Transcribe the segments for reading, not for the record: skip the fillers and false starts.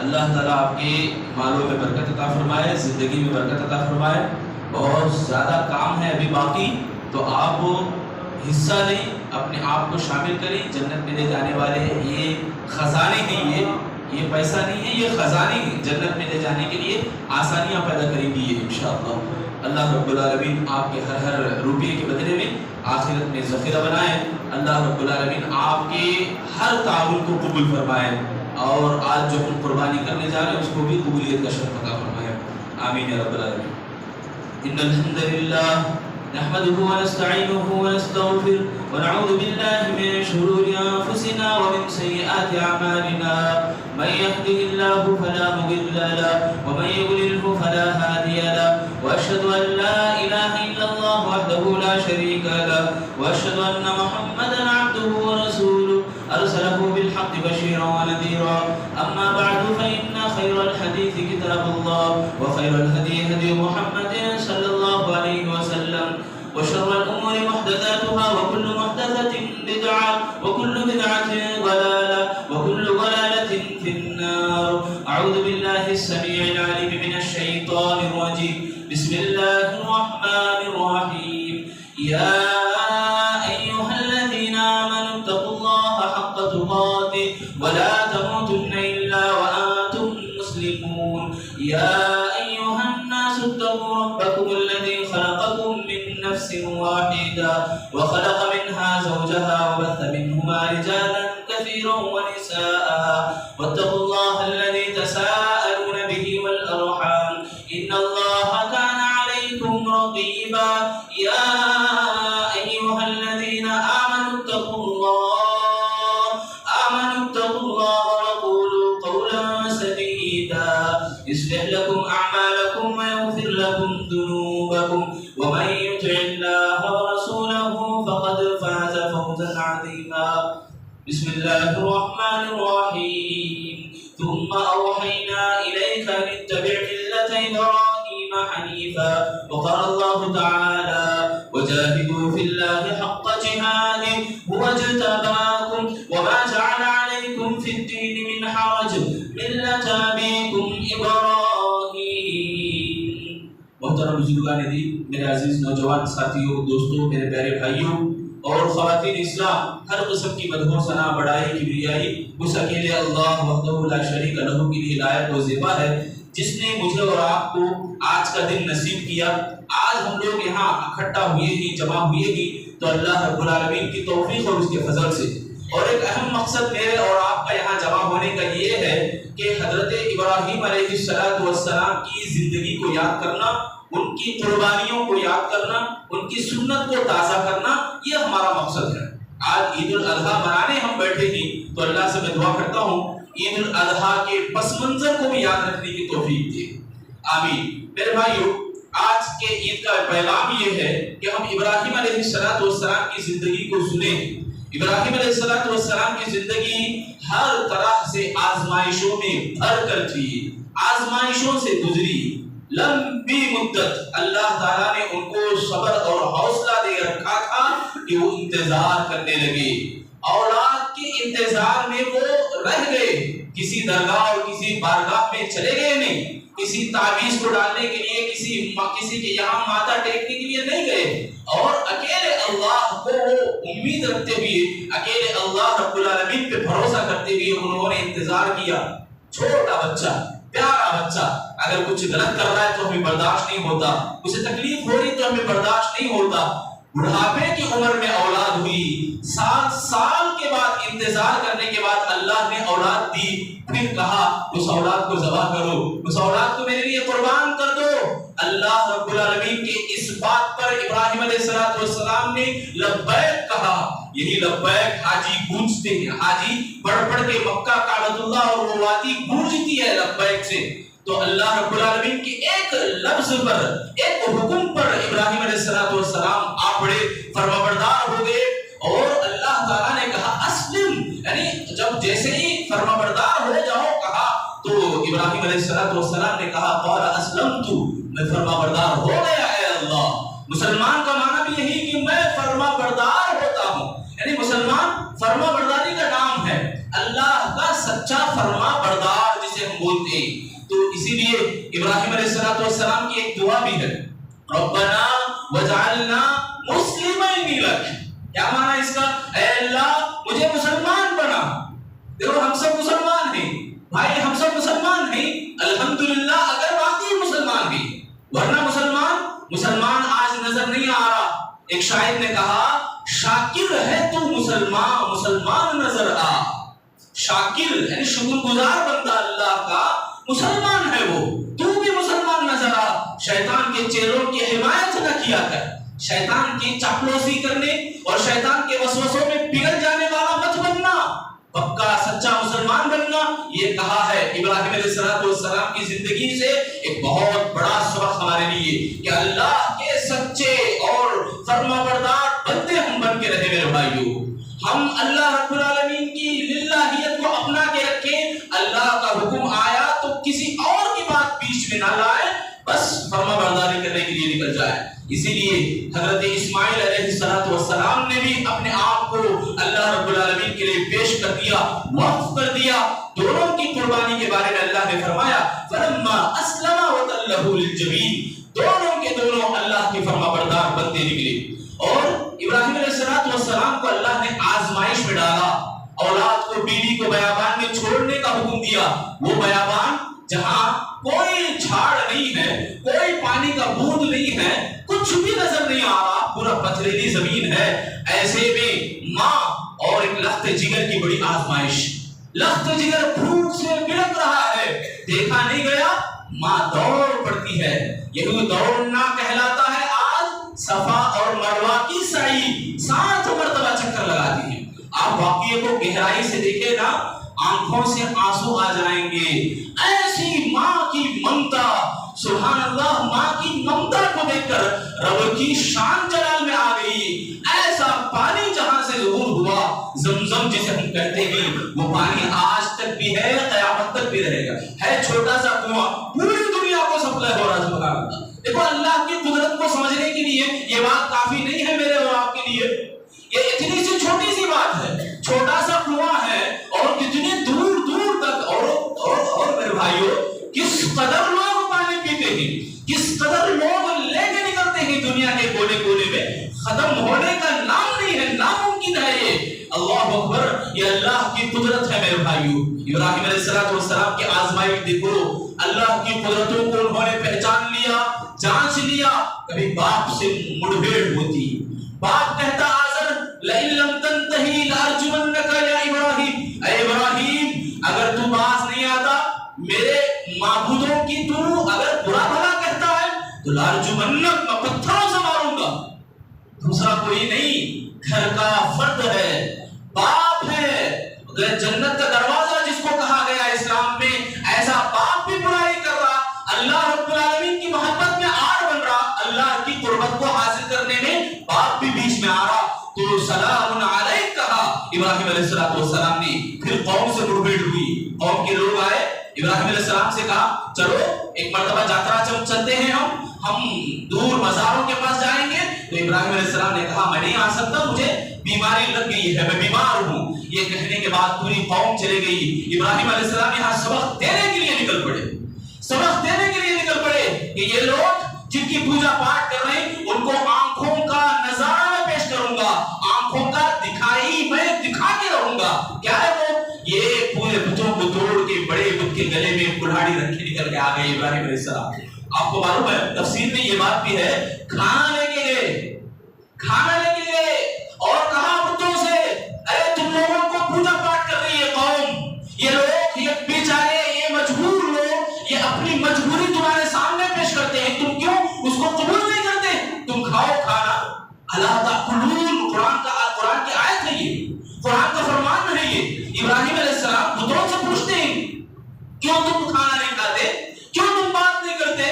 اللہ تعالیٰ آپ کے مالوں میں برکت عطا فرمائے، زندگی میں برکت عطا فرمائے. بہت زیادہ کام ہے ابھی باقی، تو آپ حصہ لیں، اپنے آپ کو شامل کریں. جنت میں لے جانے والے یہ خزانے ہیں، یہ پیسہ نہیں ہے، یہ خزانے ہیں. جنت میں لے جانے کے لیے آسانیاں پیدا کریں گی یہ انشاءاللہ. اللہ رب العالمین آپ کے ہر روپیے کے بدلے میں آخرت میں ذخیرہ بنائے. اللہ رب العالمین آپ کے ہر تعاون کو قبول فرمائے، اور آج جو ہم قربانی کرنے جا رہے ہیں اس کو بھی قبولیت کا شرف عطا فرمائے. آمین یا رب العالمین. ان الحمد للہ نحمده ونستعینه ونستغفر ونعوذ بالله من شرور انفسنا ومن سیئات اعمالنا. من يهده الله فلا مضل له ومن يضلل فلا هادي له. واشهد ان لا اله الا الله وحده لا شريك له واشهد ان محمدا عبده ورسوله ارسله بالحق بشيرا ونذيرا. اما بعد فان خير الحديث كتاب الله وخير الهدي هدي محمد صلى الله عليه وسلم وشر الامور محدثاتها وكل محدثة بدعة وكل بدعة ضلالة وكل ضلالة في النار. اعوذ بالله السميع العليم من الشيطان الرجيم. بسم الله الرحمن الرحيم. يا ايها الذين امنوا اتقوا الله حق تقاته ولا تموتن الا وانتم مسلمون. يا ايها الناس اتقوا ربكم الذي خلقكم من نفس واحدة وخلق منها زوجها وبث منهما رجالا كثيرا ونساء واتقوا الله الذي تساءلون به والأرحام إن الله كان عليكم رقيبا. يا أيها الذين آمنوا اتقوا الله وقولوا قولا سديدا يصلح لكم أعمالكم ويغفر لكم ذنوبكم ومن يطع الله ورسوله فقد فاز فوزا عظيما. بسم الله الرحمن الرحيم. ثم أوحينا إليك أن اتبع ملة إبراهيم حنيفا. وقال الله تعالى وجاهدوا في الله حق جهاده هو اجتباكم وما جعل عليكم في الدين من حرج ملة أبيكم إبراهيم. محترم بزرگان دین، میرے عزیز نوجوان ساتھیوں، دوستوں، میرے پیارے بھائیوں اور خواتین اسلام، ہر قسم کی مدح و ثنا، بڑائی، کبریائی اس اکیلے اللہ وحدہ لا شریک لہ کے لیے لائق و زیبا ہے، جس نے مجھے اور آپ کو آج کا دن نصیب کیا. آج ہم لوگ یہاں اکٹھا ہوئے ہی، جمع ہوئے ہی تو اللہ رب العالمین کی توفیق اور اس کے فضل سے. اور ایک اہم مقصد میرے اور آپ کا یہاں جمع ہونے کا یہ ہے کہ حضرت ابراہیم علیہ السلام کی زندگی کو یاد کرنا، ان کی قربانیوں کو یاد کرنا، ان کی سنت کو تازہ کرنا، یہ ہمارا مقصد ہے. آج عید الاضحیٰ منانے ہم بیٹھے ہی تو اللہ سے میں دعا کرتا ہوں عید الاضحیٰ کے پس منظر کو بھی یاد رکھنے کی توفیق دے. آمین. میرے بھائیو، آج کے عید کا پیغام یہ ہے کہ ہم ابراہیم علیہ السلام کی زندگی کو سنیں. ابراہیم علیہ السلام کی زندگی ہر طرح سے آزمائشوں میں بھر کر تھی، آزمائشوں سے گزری. لمبی مدت اللہ تعالیٰ نے ان کو صبر اور حوصلہ دے رکھا تھا کہ وہ انتظار کرنے لگے. اولاد کے انتظار میں وہ رہ گئے، کسی درگاہ اور کسی بارگاہ میں چلے گئے نہیں، کسی تعویذ کو ڈالنے کے لیے کسی کے یہاں ماتھا ٹیکنے کے لیے نہیں گئے، اور اکیلے اللہ کو وہ امید رکھتے ہوئے، اکیلے اللہ رب العالمین پہ بھروسہ کرتے ہوئے انہوں نے انتظار کیا. چھوٹا بچہ، پیارا بچہ اگر کچھ غلط کر رہا ہے تو ہمیں برداشت نہیں ہوتا، اسے تکلیف ہو رہی تو ہمیں برداشت نہیں ہوتا. بڑھاپے کی عمر میں اولاد ہوئی، 7 سال کے بعد انتظار کرنے کے بعد اللہ نے اولاد دی. پھر کہا اس اولاد کو ذبح کرو، اس اولاد کو میرے لیے قربان کر دو. اللہ رب العالمین کے اس بات پر ابراہیم علیہ السلام نے لبیک کہا. یہی لبیک حاجی گونجتے ہیں، حاجی پڑھ پڑھ کے مکہ کعبۃ اللہ اور وہ وادی گونجتی ہے لبیک سے. تو اللہ رب العالمین کی ایک لفظ پر، ایک حکم پر ابراہیم علیہ السلام آپ بڑے فرمانبردار ہو گئے. اور اللہ تعالیٰ نے کہا اسلم، یعنی جب جیسے ہی فرمانبردار ہو جاؤ کہا تو ابراہیم علیہ السلام نے کہا قال اسلمت، میں فرمانبردار ہو گیا اے اللہ. مسلمان کا معنی بھی یہی کہ میں فرمانبردار ہوتا ہوں، یعنی مسلمان فرمانبرداری کا نام ہے. اللہ کا سچا فرمانبردار جسے ہم ہوتے ہیں. تو اسی لیے ابراہیم علیہ السلام کی ایک دعا بھی ہے, ربنا وجعلنا مسلمین لک. کیا معنی اس کا؟ اے اللہ مجھے مسلمان بنا. دیکھو ہم سب مسلمان ہیں بھائی, ہم سب مسلمان ہیں الحمدللہ, اگر واقعی مسلمان ہیں, ورنہ مسلمان آج نظر نہیں آ رہا. ایک شاعر نے کہا شاکر ہے تو مسلمان نظر آ. شاکر یعنی شکر گزار بندہ اللہ کا مسلمان ہے وہ, تو بھی مسلمان نظر آ. شیطان کے چیلوں کی حمایت نہ کیا کر, شیطان کی چاپلوسی کرنے اور شیطان کے وسوسوں میں پگھل جانے والا مت بننا, پکا سچا مسلمان بننا. یہ کہا ہے ابراہیم علیہ السلام کی زندگی سے ایک بہت بڑا سبق ہمارے لیے کہ اللہ کے سچے اور فرمانبردار بندے ہم بن کے رہے. میرے بھائیوں, ہم اللہ رب العالمین کی للہیت کو اپنا کے رکھیں. اللہ کا حکم آیا تو کسی اور کی بات بیچ میں نہ لائے, بس فرمانبرداری کرنے کے لیے نکل جائے. اسی لیے حضرت اسماعیل علیہ السلام نے بھی اپنے آپ کو اللہ رب العالمین کے لیے پیش کر دیا, وقف کر دیا. دونوں کی قربانی کے بارے میں اللہ نے فرمایا فلما اسلما وتلہ للجبین, دونوں کے دونوں اللہ کے فرمانبردار بندے نکلے. اور ابراہیم علیہ السلام کو اللہ نے آزمائش میں ڈالا, اولاد کو بیوی کو بیابان میں چھوڑنے کا حکم دیا. وہ بیابان جہاں کوئی جھاڑ نہیں ہے, کوئی پانی کا بوند نہیں ہے, کچھ بھی نظر نہیں آ رہا, پورا پتھریلی زمین ہے. ایسے میں ماں اور ایک لخت جگر کی بڑی آزمائش. لخت جگر بھوک سے بڑک رہا ہے, دیکھا نہیں گیا, ماں دوڑ پڑتی ہے. یہی دوڑنا کہلاتا ہے آج صفا اور مروہ کی سعی, 7 مرتبہ چکر لگاتی ہے. آپ واقعے کو گہرائی سے دیکھیں نا, آنکھوں سے آنسو آ جائیں گے. ایسی ماں کی ممتا, سبحان اللہ, ماں کی ممتا کو دیکھ کر رب کی شان جلال میں آ گئی. ایسا پانی جہاں سے ظہور ہوا, زمزم جسے ہم کہتے ہیں, وہ پانی آج تک بھی ہے, قیامت تک بھی رہے گا. ہے چھوٹا سا کنواں, پوری دنیا کو سپلائی ہو رہا ہے. سبحان اللہ. دیکھو اللہ کی قدرت کو سمجھنے کے لیے یہ بات کافی نہیں ہے میرے اور آپ کے لیے. یہ اتنی سی چھوٹی سی بات ہے, چھوٹا سا کنواں ہے اور کتنی دور دور تک. اور میرے بھائیوں, کس قدر لوگ پانی پیتے ہیں, کس قدر لوگ لے کے نکلتے ہیں دنیا کے کونے کونے میں, ختم ہونے کا نام نہیں ہے, ناممکن ہے یہ. اللہ اکبر, یہ اللہ کی قدرت ہے میرے بھائیوں. ابراہیم علیہ السلام کی آزمائش دیکھو, اللہ کی قدرتوں کو انہوں نے پہچان لیا, جانچ لیا. کبھی باپ سے مڑبھیڑ ہوتی, باپ کہتا آزر لئن لم تنتہی لارجمنک یا ابراہیم, اے ابراہیم اگر تو باز نہیں آتا, میرے معبودوں کی تو اگر برا بھلا کہتا ہے تو لارجمنک, میں پتھروں سے ماروں گا. دوسرا کوئی نہیں, گھر کا فرد ہے, باپ ہے. جنت کا دروازہ جس کو کہا گیا اسلام میں, ایسا باپ بھی برائی کر رہا, اللہ رب العالمین کی محبت میں آڑ بن رہا, اللہ کی قربت کو حاصل کرنے میں باپ بھی بیچ میں آ رہا. تو سلام علیک کہا ابراہیم علیہ السلام نے. پھر قوم سے مڑبھیڑ ہوئی, قوم کے لوگ آئے, ابراہیم علیہ السلام سے کہا چلو ایک مرتبہ یاترا چلتے ہیں, ہم دور مزاروں کے پاس جائیں گے. تو ابراہیم علیہ السلام نے کہا میں نہیں آ سکتا, مجھے بیماری لگ گئی ہے, میں بیمار ہوں. یہ کہنے کے بعد پوری قوم چلے گئی. ابراہیم علیہ السلام یہاں سبق دینے کے لیے نکل پڑے, سبق دینے کے لیے نکل پڑے کہ یہ لوگ جن کی پوجا پاٹ کر رہے ہیں ان کو آنکھوں کا نظارہ میں پیش کروں گا, آنکھوں کا دکھائی میں دکھا کے رہوں گا. کیا ہے وہ؟ یہ پورے بتوں کو توڑ کے بڑے بت کے گلے میں کلہاڑی رکھے نکل کے آ گئے ابراہیم علیہ السلام. آپ کو معلوم ہے تفسیر میں یہ بات بھی ہے, کھانا لے کے گئے, کھانا لے کے گئے اور کہا بتوں سے ارے تم لوگوں کو پوجا پاٹ کر رہی ہے قوم, یہ لوگ, یہ بیچارے, یہ مجبور لوگ, یہ اپنی مجبوری تمہارے سامنے پیش کرتے ہیں, تم کیوں اس کو قبول نہیں کرتے؟ تم کھاؤ کھانا. اللہ تاکلون, قرآن کی آیت ہے یہ, قرآن کا فرمان ہے یہ. ابراہیم علیہ السلام بتوں سے پوچھتے ہیں کیوں تم کھانا نہیں کھاتے, کیوں تم بات نہیں کرتے,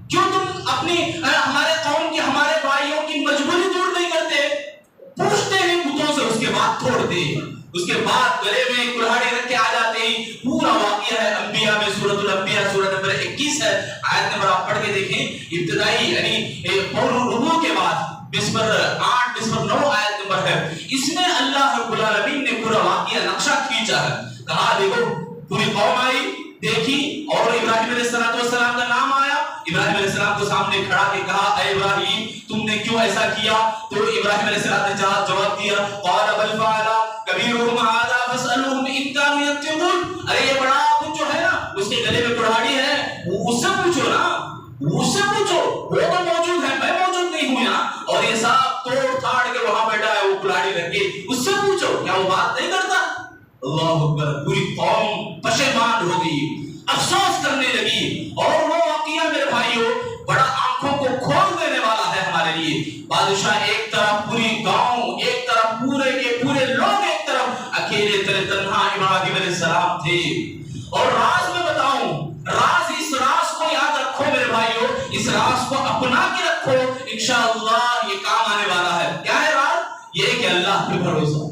کیوں تم اپنی ہمارے قوم کی, ہمارے بھائیوں کی مجبوری دور نہیں کرتے. پوچھتے ہیں بتوں سے, اس کے بعد توڑتے ہیں, اس کے بعد گلے میں کلہاڑی رکھ کے آ جاتے ہیں. پورا واقعہ ہے انبیاء میں, سورۃ الانبیاء سورۃ نمبر 21 ہے, آیت نمبر آپ پڑھ کے دیکھیں. ابتدائی یعنی رکوع کے بعد بسمر 8 بسمر 9 آیت نمبر ہے, اس میں اللہ رب العالمین نے پورا واقعہ نقشہ کھینچا ہے. کہا دیکھو پوری قوم آئی, دیکھی اور ابراہیم علیہ السلام کا نام آیا، ابراہیم علیہ السلام کو سامنے کھڑا کے کہا اے ابراہیم تم نے کیوں ایسا کیا؟ تو ابراہیم علیہ السلام نے جواب دیا قال بل فعل کبیرہم ھذا فاسألوہم ان کانوا ینطقون، ارے یہ بڑا کچھ جو ہے نا اس کے گلے میں کڑھاڑی ہے، اس سے پوچھو نا، اس سے پوچھو، وہ تو موجود ہے، میں موجود نہیں ہوں یہاں، اور یہ صاحب توڑ پھاڑ کے وہاں بیٹھا ہے وہ کلاڑی رکھ کے، اس سے پوچھو کیا وہ بات نہیں کرتا؟ اللہ اکبر، پوری قوم پشیمان ہو گئی، افسوس کرنے لگی، اور وہ واقعہ میرے بھائیوں بڑا آنکھوں کو کھول دینے والا ہے ہمارے لیے۔ بادشاہ ایک طرف، پوری گاؤں ایک طرف، پورے کے پورے لوگ ایک طرف، اکیلے تنہا ابراہیم علیہ السلام تھے۔ اور راز میں بتاؤں، راز، اس راز کو یاد رکھو میرے بھائیوں، اس راز کو اپنا کے رکھو، انشاءاللہ یہ کام آنے والا ہے۔ کیا ہے راز؟ یہ کہ اللہ پہ بھروسہ،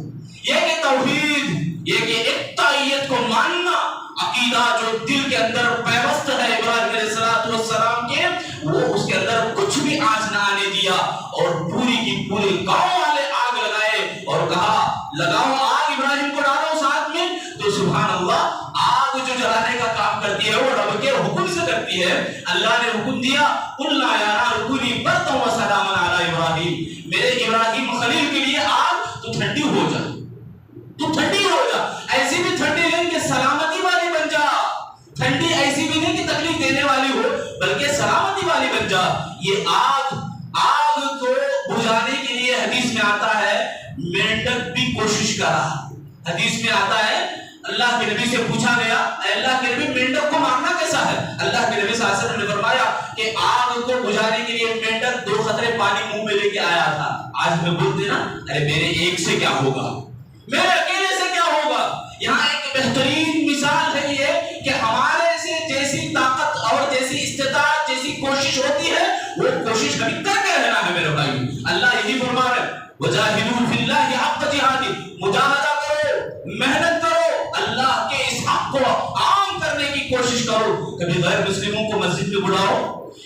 یہ کہ توحید، یہ کہ اقتائیت کو ماننا، عقیدہ جو دل کے اندر پیوست ہے ابراہیم علیہ السلام کے، وہ اس کے اندر کچھ بھی آج نہ آنے دیا، اور پوری کی پوری گاؤں والے آگ لگائے اور کہا لگاؤ آگ، ابراہیم کو ڈالو اس آگ میں۔ تو سبحان اللہ، آگ جو جلانے کا کام کرتی ہے وہ رب کے حکم سے کرتی ہے۔ اللہ نے حکم دیا قلنا یا نار کونی بردا وسلاما علی ابراہیم، میرے ابراہیم خلیل کے لیے آگ تو ٹھنڈی ہو جا، تو ٹھنڈی ہو جا، ایسی بھی ٹھنڈی نہیں کہ سلامتی والی بن جا، ٹھنڈی ایسی بھی نہیں کہ تکلیف دینے والی ہو، بلکہ سلامتی والی بن جا۔ یہ آگ کو بجھانے کے لیے حدیث میں آتا ہے مینڈک بھی کوشش کرا، حدیث میں آتا ہے اللہ کے نبی سے پوچھا گیا اے اللہ کے نبی مینڈک کو مارنا کیسا ہے؟ اللہ کے نبی صلی اللہ علیہ وسلم نے فرمایا کہ آگ کو بجھانے کے لیے مینڈک 2 قطرے پانی منہ میں لے کے آیا تھا۔ آج ہمیں بولتے نا ارے میرے ایک سے کیا ہوگا، میرے اکیلے سے کیا ہوگا۔ یہاں ایک بہترین مثال ہے یہ کہ ہمارے سے جیسی طاقت اور جیسی استطاعت، جیسی کوشش ہوتی ہے، وہ کوشش کبھی کر کے رہنا ہے میرے بھائی۔ اللہ یہی فرما رہا ہے وجاہدوا فی اللہ حق جہادہ، مجاہدہ کرو، محنت کرو، اللہ کے اس حق کو عام کرنے کی کوشش کرو۔ کبھی غیر مسلموں کو مسجد میں بلاؤ،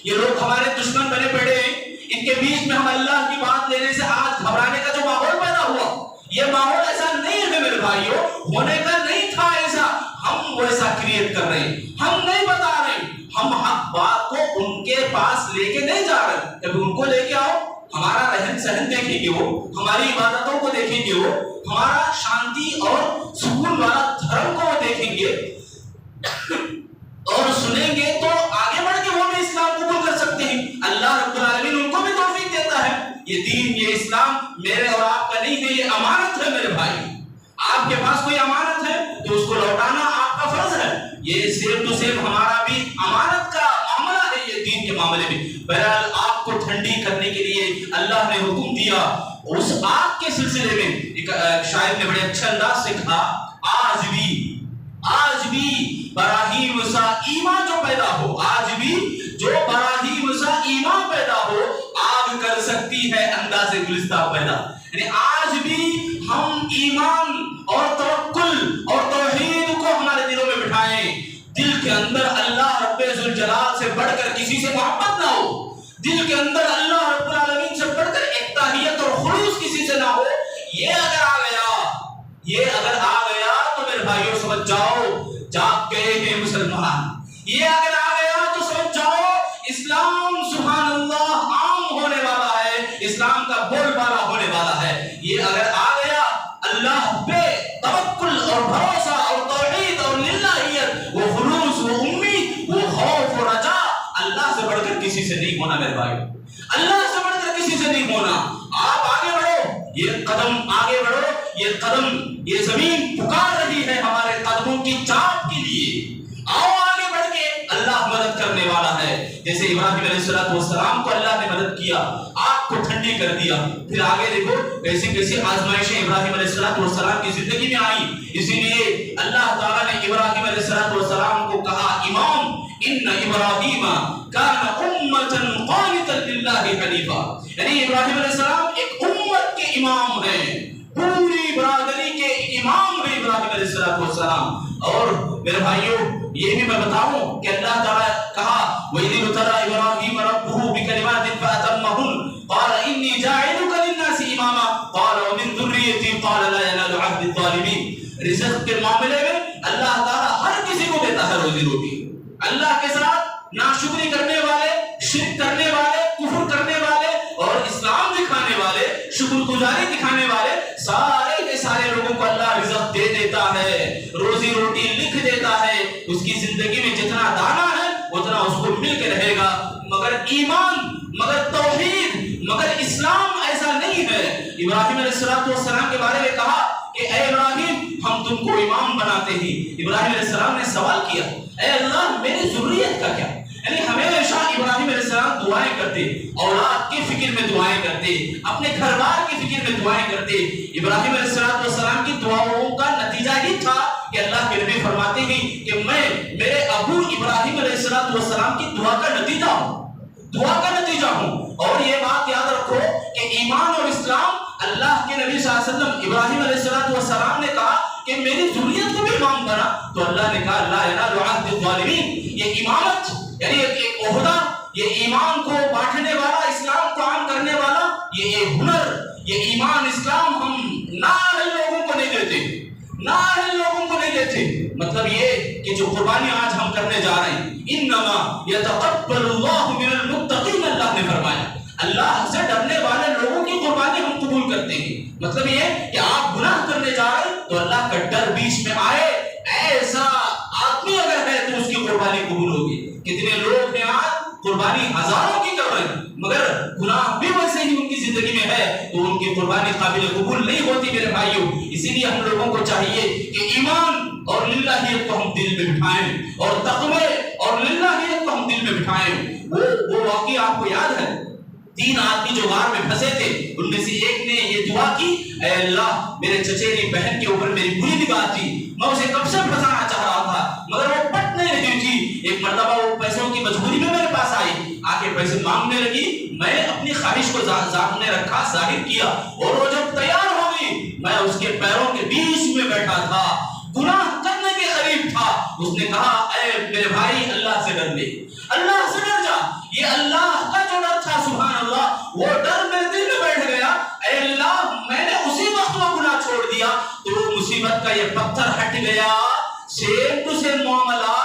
یہ لوگ ہمارے دشمن بنے پڑے ہیں، ان کے بیچ میں ہم اللہ کی بات لینے سے آج گھبرانے کا جو ماحول پیدا ہوا، یہ ماحول ایسا نہیں ہے میرے بھائیوں، ہونے کا نہیں تھا ایسا، ہم ویسا کریٹ کر رہے ہیں، ہم نہیں بتا رہے، ہم حق بات کو ان کے پاس لے کے نہیں جا رہے۔ کبھی ان کو لے کے آؤ، ہمارا رہن سہن دیکھیں گے وہ، ہماری عبادتوں کو دیکھیں گے وہ، ہمارا شانتی اور سکون والا دھرم کو وہ دیکھیں گے اور سنیں گے، تو آگے بڑھ کے وہ بھی اسلام قبول کر سکتے ہیں۔ اللہ رب العالمین ان کو بھی توفیق دیتا ہے۔ یہ دین، یہ اسلام میرے اور آپ کا نہیں ہے، یہ امانت ہے میرے بھائی۔ آپ کے پاس کوئی امانت ہے تو اس کو لوٹانا آپ کا فرض ہے، یہ سیف ٹو سیف ہمارا بھی امانت کا معاملہ ہے یہ دین کے معاملے میں۔ بہرحال آگ کو ٹھنڈی کرنے کے لیے اللہ نے حکم دیا، اس آگ کے سلسلے میں ایک شاعر نے بڑے اچھے انداز سے کہا آج بھی براہیم سا ایمان جو پیدا ہو، آج بھی جو براہیم سا ایمان پیدا ہو، آگ کر سکتی ہے انداز گلستہ پیدا۔ یعنی آج بھی ہم ایمان اور توکل اور توحید کو ہمارے دلوں میں بٹھائیں، دل کے اندر اللہ رب ذوالجلال سے بڑھ کر کسی سے محبت نہ ہو، دل کے اندر اللہ رب العالمین سے بڑھ کر اکتاحیت اور خلوص کسی سے نہ ہو۔ یہ اگر آ گیا تو میرے بھائیوں سمجھ جاؤ جاگ گئے ہیں مسلمان۔ یہ اگر آ گیا تو سمجھ جاؤ اسلام سبحان اللہ عام ہونے والا ہے، اسلام کا بول بالا ہونے والا ہے۔ یہ اگر آ گیا اللہ پہ توکل اور بھروسہ اور توحید اور للہیت، وہ خلوص، وہ امید، وہ خوف و رجا، اللہ سے بڑھ کر کسی سے نہیں ہونا میرے بھائی، اللہ سے بڑھ کر کسی سے نہیں ہونا۔ آپ آگے بڑھو، یہ قدم آگے بڑھو، یہ قدم، یہ زمین پکار رہی ہے ہمارے قدموں کی چاٹ کے لیے۔ آؤ آگے بڑھ کے، اللہ مدد کرنے والا ہے۔ جیسے ابراہیم علیہ السلام کو اللہ نے مدد کیا، آگ کو ٹھنڈی کر دیا، پھر آگے دیکھو کیسی کیسی آزمائشیں ابراہیم علیہ السلام کی زندگی میں آئی۔ اسی لیے اللہ تعالیٰ نے ابراہیم علیہ السلام کو کہا امام، ان ابراہیم کان امۃ قانتا للہ حنیفا، یعنی ابراہیم علیہ السلام ایک امت کے امام ہیں، پوری برادری کے امام ہیں ابراہیم علیہ السلام۔ اور میرے بھائیوں یہ بھی میں بتاؤں کہ اللہ تعالیٰ کہا وَإِذِ ابْتَلَىٰ إِبْرَاهِيمَ رَبُّهُ بِكَلِمَاتٍ فَأَتَمَّهُنَّ قَالَ إِنِّي جَاعِلُكَ لِلنَّاسِ إِمَامًا قَالَ وَمِن ذُرِّيَّتِي قَالَ لَا يَنَالُ عَهْدِي الظَّالِمِينَ۔ رزق کے معاملے میں اللہ تعالیٰ ہر کسی کو دیتا ہے روزی روٹی. اللہ کے ساتھ ناشکری کرنے والے, شرک کرنے والے, کفر کرنے والے اور اسلام دکھانے والے, شکر گزاری دکھانے والے, سارے کے سارے لوگوں کو اللہ رزق دے دیتا ہے, روزی روٹی لکھ دیتا ہے. اس کی زندگی میں جتنا دانا ہے اتنا اس کو مل کے رہے گا. مگر ایمان, مگر توحید, مگر اسلام ایسا نہیں ہے. ابراہیم علیہ السلام کے بارے میں کہا کہ اے ابراہیم ہم تم کو امام بناتے ہیں. ابراہیم علیہ السلام نے سوال کیا, اے اللہ میری ذریت کا کیا؟ یعنی ہمیشہ ابراہیم علیہ السلام دعائیں کرتے, اولاد کی فکر میں دعائیں کرتے, اپنے گھر بار کی فکر میں دعائیں کرتے. ابراہیم علیہ السلام کی دعاؤں کا نتیجہ ہی تھا کہ اللہ کے نبی فرماتے ہیں کہ میں میرے ابو ابراہیم علیہ السلام کی دعا کا نتیجہ ہوں, دعا کا نتیجہ ہوں. اور یہ بات یاد رکھو کہ ایمان اور اسلام, اللہ کے نبی صلی اللہ علیہ وسلم ابراہیم علیہ السلام نے کہا کہ میری ذریت کو بھی امام بنا, تو اللہ نے کہا لا ینال عہد الظالمین. یہ امامت یعنی ایک عہدہ, یہ ایمان کو بانٹنے والا, اسلام کو عام کرنے والا, یہ ہنر, یہ ایمان اسلام ہم نااہل لوگوں کو نہیں دیتے, نااہل لوگوں کو نہیں دیتے. مطلب یہ کہ جو قربانی آج ہم کرنے جا رہے ہیں, انما یتقبل اللہ من المتقین, اللہ نے فرمایا اللہ سے ڈرنے والے لوگوں کی قربانی ہم قبول کرتے ہیں. مطلب یہ کہ آپ گناہ کرنے جا رہے ہیں تو اللہ کا ڈر بیچ میں آئے, ایسا آدمی اگر ہے تو اس کی قربانی قبول ہوگی. کتنے لوگ ہیں آج قربانی ہزاروں کی کر رہے ہیں مگر گناہ بھی ویسے ہی ان کی زندگی میں ہے, تو ان کی قربانی قابل قبول نہیں ہوتی میرے بھائیوں. اسی لیے ہم لوگوں کو چاہیے کہ ایمان اور للہیت کو ہم دل میں بٹھائیں, اور تقوی اور للہیت کو ہم دل میں بٹھائیں. وہ واقعی آپ کو یاد ہے, 3 آدمی جو غار میں پھنسے تھے, ان میں سے ایک نے یہ دعا کی, اے اللہ میرے چچیری بہن کے اوپر میری بری نگاہ تھی, میں اسے کب سے پھنسانا چاہ رہا تھا مگر وہ پٹ نہیں رہی تھی. ایک مرتبہ وہ پیسوں کی مجبوری میں میرے پاس آئی, آ کے پیسے مانگنے لگی, میں اپنی خواہش کو ذہن رکھا, ظاہر کیا, اور وہ جب تیار ہو گئی میں اس کے پیروں کے بیچ میں بیٹھا تھا, گناہ کرنے کے قریب تھا. اس نے کہا اے میرے بھائی اللہ سے ڈر لے, اللہ سے ڈر جا. یہ اللہ کا جو ڈر تھا سبحان اللہ, وہ ڈر میرے دل میں بیٹھ گیا. اے اللہ میں نے اسی وقت وہ گناہ چھوڑ دیا تو مصیبت کا یہ پتھر ہٹ گیا. سیم ٹو سیم معاملہ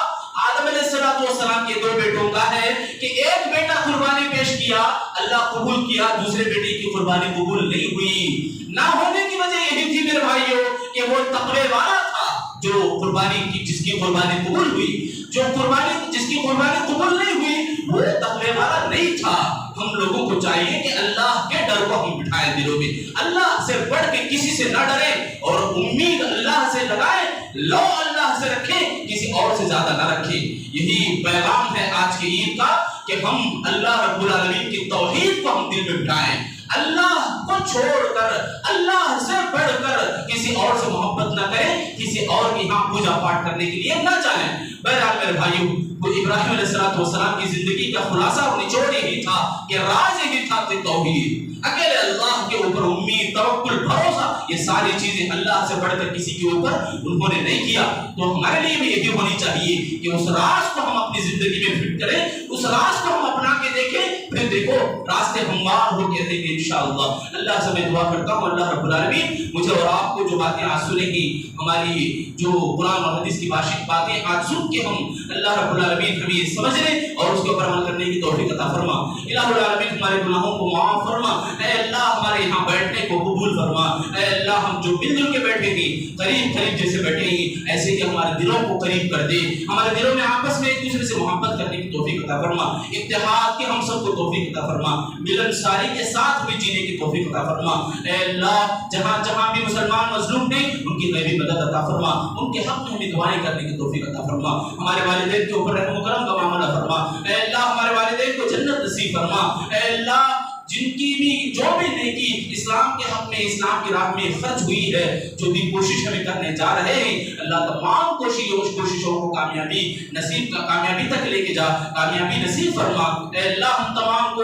آدم علیہ السلام کے 2 بیٹوں کا ہے کہ ایک بیٹا قربانی پیش کیا, اللہ قبول کیا, دوسرے بیٹے کی قربانی قبول نہیں ہوئی. نہ ہونے کی وجہ یہی تھی میرے بھائیوں کہ وہ تقوی والا تھا جو قربانی کی, جس کی قربانی قبول ہوئی. جو قربانی جس کی قربانی قبول نہیں ہوئی وہ تقوی والا نہیں تھا. ہم لوگوں کو چاہیے کہ اللہ کے ڈر کو ہم بٹھائیں دلوں میں, اللہ سے بڑھ کے کسی سے نہ ڈریں, اور امید اللہ سے لگائیں, لو اللہ سے رکھیں, کسی اور سے زیادہ نہ رکھیں. یہی پیغام ہے آج کی عید کا کہ ہم اللہ رب العالمین کی توحید کو ہم دل میں بٹھائیں, اللہ کو چھوڑ کر, اللہ سے بڑھ کر کسی اور سے محبت نہ کریں, کسی اور کی یہاں پوجا پاٹ کرنے کے لیے نہ جائیں. بہرحال میرے بھائیوں, وہ ابراہیم علیہ السلام کی زندگی کا خلاصہ اور نچوڑ یہی تھا کہ راز یہی تھا کہ توحید, اکیلے اللہ کے اوپر امید, توکل, بھروسہ, یہ ساری چیزیں اللہ سے بڑھ کر کسی کے اوپر انہوں نے نہیں کیا. تو ہمارے لیے بھی یہی ہونی چاہیے کہ اس راز کو ہم اپنی زندگی میں فٹ کریں, اس راز کو ہم اپنا کے دیکھیں, پھر دیکھو راستے ہموار ہو کے رہیں گے انشاءاللہ. اللہ سے میں دعا کرتا ہوں اللہ رب العالمین مجھے اور آپ کو جو باتیں آج سنیں گی, ہماری جو قرآن اور حدیث کی باتیں آج سن کے ہم اللہ رب العالمین ہمیں سمجھنے اور اس کے اوپر عمل کرنے کی توفیق عطا فرما. الہ العالمین ہمارے گناہوں کو معاف فرما. اے اللہ ہمارے یہاں بیٹھنے کو قبول فرما. اے اللہ ہم جو مل جل کے بیٹھے ہیں, قریب قریب جیسے بیٹھے ہیں, ایسے کہ ہمارے دلوں کو قریب کر دے, ہمارے دلوں میں آپس میں ایک دوسرے سے محبت کرنے کی توفیق عطا فرما. اتحاد کی ہم سب کو توفیق عطا فرما. ملنساری کے ساتھ بھی جینے کی توفیق عطا فرما. اے اللہ جہاں جہاں بھی مسلمان مظلوم ہیں ان کی غیبی مدد عطا فرما, ان کے حق میں ہمیں دعائیں کرنے کی توفیق عطا فرما. ہمارے والدین کے اوپر رحم و کرم کا معاملہ فرما. اے اللہ ہمارے والدین کو جنت نصیب فرما. اے اللہ جن کی بھی جو بھی نیکی اسلام کے حق میں, اسلام کی راہ میں خرچ ہوئی ہے, جو بھی کوشش ہمیں کرنے جا رہے ہیں, اللہ تمام کوششوں کو کامیابی تک لے کے جا, کامیابی نصیب فرما. اے اللہ ہم تمام کو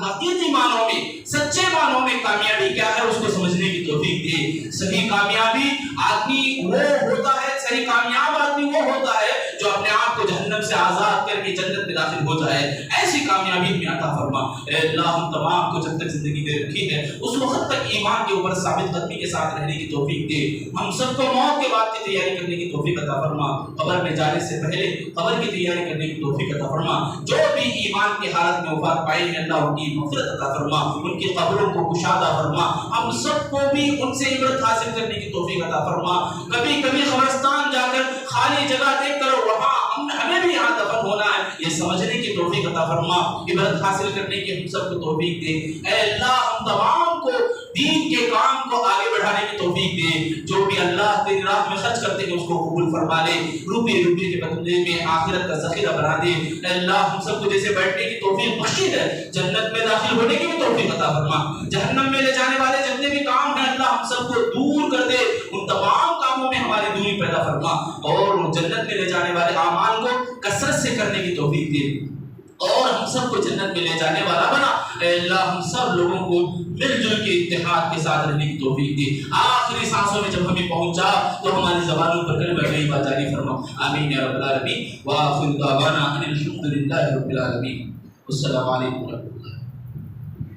حقیقی معنوں میں, سچے معنوں میں کامیابی کیا ہے اس کو سمجھنے کی توفیق دے. صحیح کامیابی آدمی وہ ہوتا ہے, صحیح کامیاب آدمی وہ ہوتا ہے جو اپنے آپ کو جہنم جہنم سے آزاد کر کے جنت میں داخل ہو جائے، ایسی کامیابی میں عطا فرما۔ اے اللہ ہم تمام کو جب تک زندگی دے رکھی ہے اس وقت تک ایمان کے اوپر ثابت قدمی کے ساتھ رہنے کی توفیق دے، ہم سب کو موت کے بعد کی تیاری کرنے کی توفیق عطا فرما، قبر میں جانے سے پہلے قبر کی تیاری کرنے کی توفیق عطا فرما۔ جو بھی ایمان کی حالت میں وفات پائے ہیں اللہ ان کی مغفرت عطا فرما، ان کی قبروں کو کشادہ فرما، ہم سب کو بھی ان سے عبرت حاصل کرنے کی توفیق عطا فرما۔ کبھی کبھی قبرستان جا کر خالی جگہ دیکھ کر وہاں ہمیں بھی یہاں دفن ہونا ہے یہ سمجھنے کی توفیق عطا فرما، عبرت حاصل کرنے کی ہم سب کو توفیق دے۔ اے اللہ ہم تمام کو دین کے کام کو آگے بڑھانے کی توفیق دے، جو بھی اللہ تیری راہ میں خرچ کرتے ہیں اس کو قبول فرما لے، روپے روپے کے بدلے میں آخرت کا ذخیرہ بنا دے۔ اے اللہ ہم سب کو جیسے بیٹھنے کی توفیق بخشی ہے، جنت میں داخل ہونے کی بھی توفیق عطا فرما، جہنم میں لے جانے والے جتنے بھی کام ہیں اللہ ہم سب کو دور کر دے، ان تمام کاموں میں ہماری دوری پیدا فرما، اور جنت میں لے جانے والے اعمال کو کثرت سے کرنے کی توفیق دے، اور ہم سب کو جنت میں لے جانے والا بنا۔ اے اللہ ہم سب لوگوں کو مل جل کے اتحاد کے ساتھ رہنے کی توفیق دے، آخری سانسوں میں جب ہمیں پہنچا تو ہماری زبانوں پر کلمہ طیبہ جاری فرما، آمین یا رب العالمین، وآخر دعوانا ان الحمد للہ رب العالمین۔ السلام علیکم ورحمۃ اللہ۔